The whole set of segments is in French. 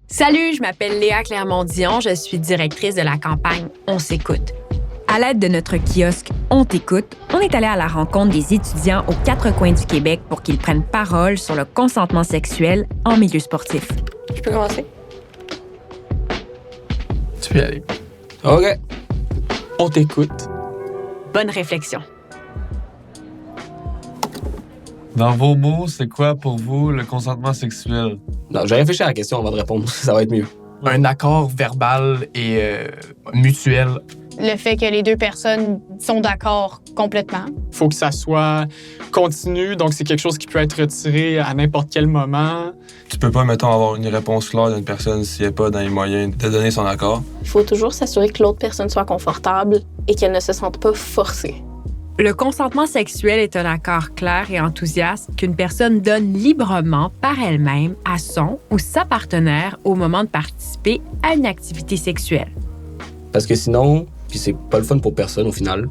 Salut, je m'appelle Léa Clermont-Dion, je suis directrice de la campagne On s'écoute. À l'aide de notre kiosque On t'écoute, on est allé à la rencontre des étudiants aux 4 coins du Québec pour qu'ils prennent parole sur le consentement sexuel en milieu sportif. Je peux commencer? Tu peux y aller. OK. On t'écoute. Bonne réflexion. Dans vos mots, c'est quoi pour vous le consentement sexuel? Non, je vais réfléchir à la question avant de répondre. Ça va être mieux. Un accord verbal et mutuel. Le fait que les deux personnes sont d'accord complètement. Faut que ça soit continu, donc c'est quelque chose qui peut être retiré à n'importe quel moment. Tu peux pas, mettons, avoir une réponse claire d'une personne s'il n'est pas dans les moyens de donner son accord. Il faut toujours s'assurer que l'autre personne soit confortable et qu'elle ne se sente pas forcée. Le consentement sexuel est un accord clair et enthousiaste qu'une personne donne librement par elle-même à son ou sa partenaire au moment de participer à une activité sexuelle. Parce que sinon, puis c'est pas le fun pour personne au final.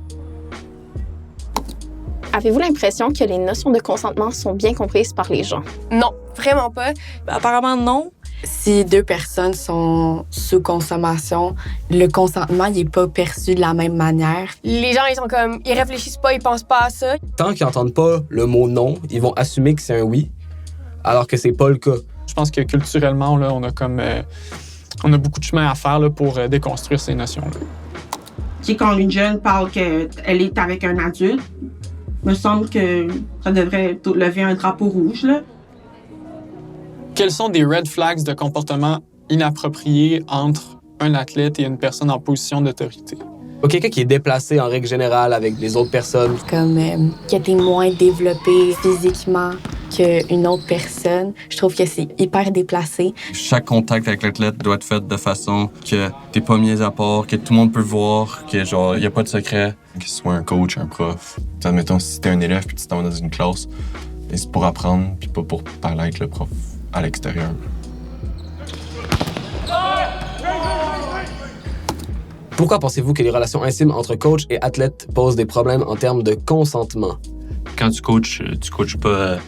Avez-vous l'impression que les notions de consentement sont bien comprises par les gens? Non, vraiment pas. Apparemment, non. Si deux personnes sont sous consommation, le consentement n'est pas perçu de la même manière. Les gens, ils réfléchissent pas, ils pensent pas à ça. Tant qu'ils n'entendent pas le mot non, ils vont assumer que c'est un oui, alors que c'est pas le cas. Je pense que culturellement, là, on a beaucoup de chemin à faire là, pour déconstruire ces notions-là. Quand une jeune parle qu'elle est avec un adulte, me semble que ça devrait lever un drapeau rouge, là. Quels sont des red flags de comportement inappropriés entre un athlète et une personne en position d'autorité? Quelqu'un qui est déplacé en règle générale avec les autres personnes. Comme que t'es moins développé physiquement qu'une autre personne, je trouve que c'est hyper déplacé. Chaque contact avec l'athlète doit être fait de façon que t'es pas mis à part, que tout le monde peut voir, que genre y a pas de secret. Que ce soit un coach, un prof. Admettons, si t'es un élève puis tu t'en vas dans une classe, c'est pour apprendre puis pas pour parler avec le prof à l'extérieur. Pourquoi pensez-vous que les relations intimes entre coach et athlète posent des problèmes en termes de consentement? Quand tu coaches pas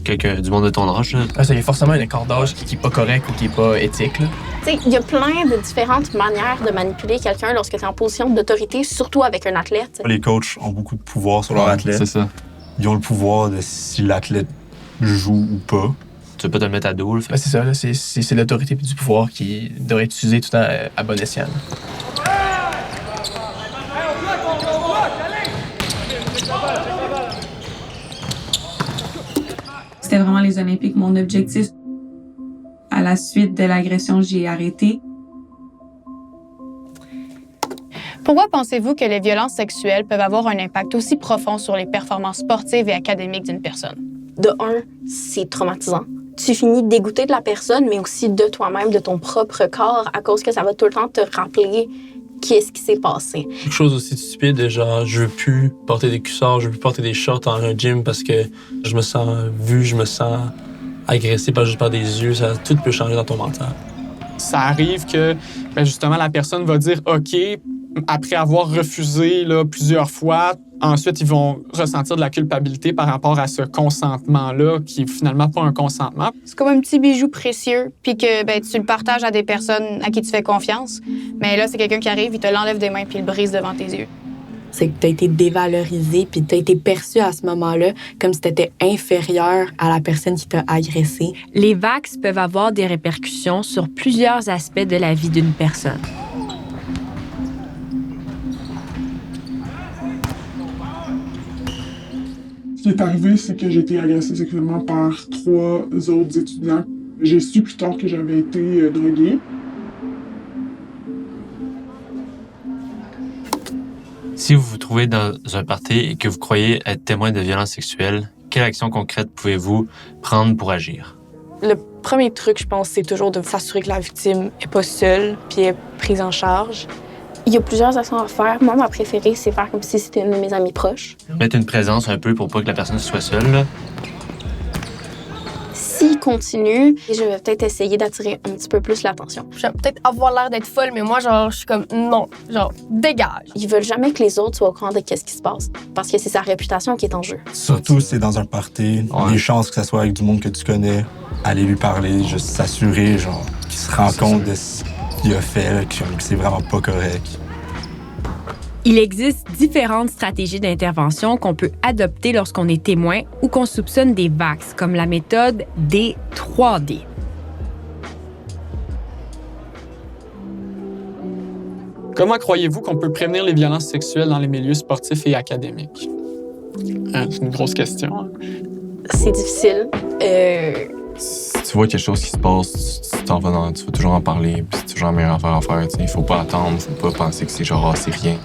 quelqu'un du monde de ton âge. Il y a forcément un écart d'âge qui est pas correct ou qui est pas éthique. Il y a plein de différentes manières de manipuler quelqu'un lorsque tu es en position d'autorité, surtout avec un athlète. Les coachs ont beaucoup de pouvoir sur leur athlète. C'est ça. Ils ont le pouvoir de si l'athlète joue ou pas. Tu peux pas te le mettre à dos. C'est ça, là, c'est l'autorité et du pouvoir qui devrait être utilisé tout le temps à bon escient. C'était vraiment les Olympiques, mon objectif. À la suite de l'agression, j'ai arrêté. Pourquoi pensez-vous que les violences sexuelles peuvent avoir un impact aussi profond sur les performances sportives et académiques d'une personne? De un, c'est traumatisant. Tu finis dégoûté de la personne, mais aussi de toi-même, de ton propre corps, à cause que ça va tout le temps te rappeler qu'est-ce qui s'est passé. Quelque chose aussi de stupide, de genre, je veux plus porter des cuissards, je veux plus porter des shorts en un gym parce que je me sens vu, je me sens agressé pas juste par des yeux, tout peut changer dans ton mental. Ça arrive que, justement, la personne va dire « OK », après avoir refusé là, plusieurs fois, ensuite, ils vont ressentir de la culpabilité par rapport à ce consentement-là, qui est finalement pas un consentement. C'est comme un petit bijou précieux, puis que tu le partages à des personnes à qui tu fais confiance. Mais là, c'est quelqu'un qui arrive, il te l'enlève des mains puis il le brise devant tes yeux. C'est que t'as été dévalorisé puis t'as été perçu à ce moment-là comme si t'étais inférieur à la personne qui t'a agressé. Les VAX peuvent avoir des répercussions sur plusieurs aspects de la vie d'une personne. Ce qui est arrivé, c'est que j'ai été agressée sexuellement par 3 autres étudiants. J'ai su plus tard que j'avais été droguée. Si vous vous trouvez dans un party et que vous croyez être témoin de violences sexuelles, quelle action concrète pouvez-vous prendre pour agir? Le premier truc, je pense, c'est toujours de s'assurer que la victime n'est pas seule puis est prise en charge. Il y a plusieurs actions à faire. Moi, ma préférée, c'est faire comme si c'était une de mes amies proches. Mettre une présence un peu pour pas que la personne soit seule. Là. S'ils continue et je vais peut-être essayer d'attirer un petit peu plus l'attention. Je vais peut-être avoir l'air d'être folle, mais moi, genre, je suis comme non, genre, dégage. Ils veulent jamais que les autres soient au courant de qu'est-ce qui se passe parce que c'est sa réputation qui est en jeu. Surtout si c'est dans un party, les chances que ça soit avec du monde que tu connais, aller lui parler, juste s'assurer genre qu'il se rend compte de ce qu'il a fait, là, que c'est vraiment pas correct. Il existe différentes stratégies d'intervention qu'on peut adopter lorsqu'on est témoin ou qu'on soupçonne des VAX, comme la méthode des 3D. Comment croyez-vous qu'on peut prévenir les violences sexuelles dans les milieux sportifs et académiques? C'est une grosse question. Hein? C'est difficile. Si tu vois quelque chose qui se passe, tu vas toujours en parler, puis c'est toujours la meilleure affaire à faire. Il faut pas attendre, faut pas penser que c'est genre, c'est rien.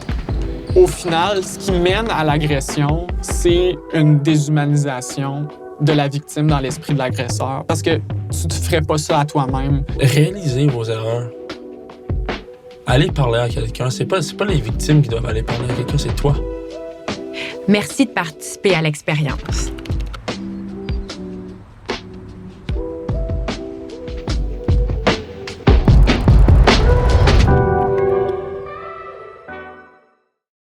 Au final, ce qui mène à l'agression, c'est une déshumanisation de la victime dans l'esprit de l'agresseur. Parce que tu ne ferais pas ça à toi-même. Réalisez vos erreurs. Allez parler à quelqu'un. C'est pas les victimes qui doivent aller parler à quelqu'un, c'est toi. Merci de participer à l'expérience.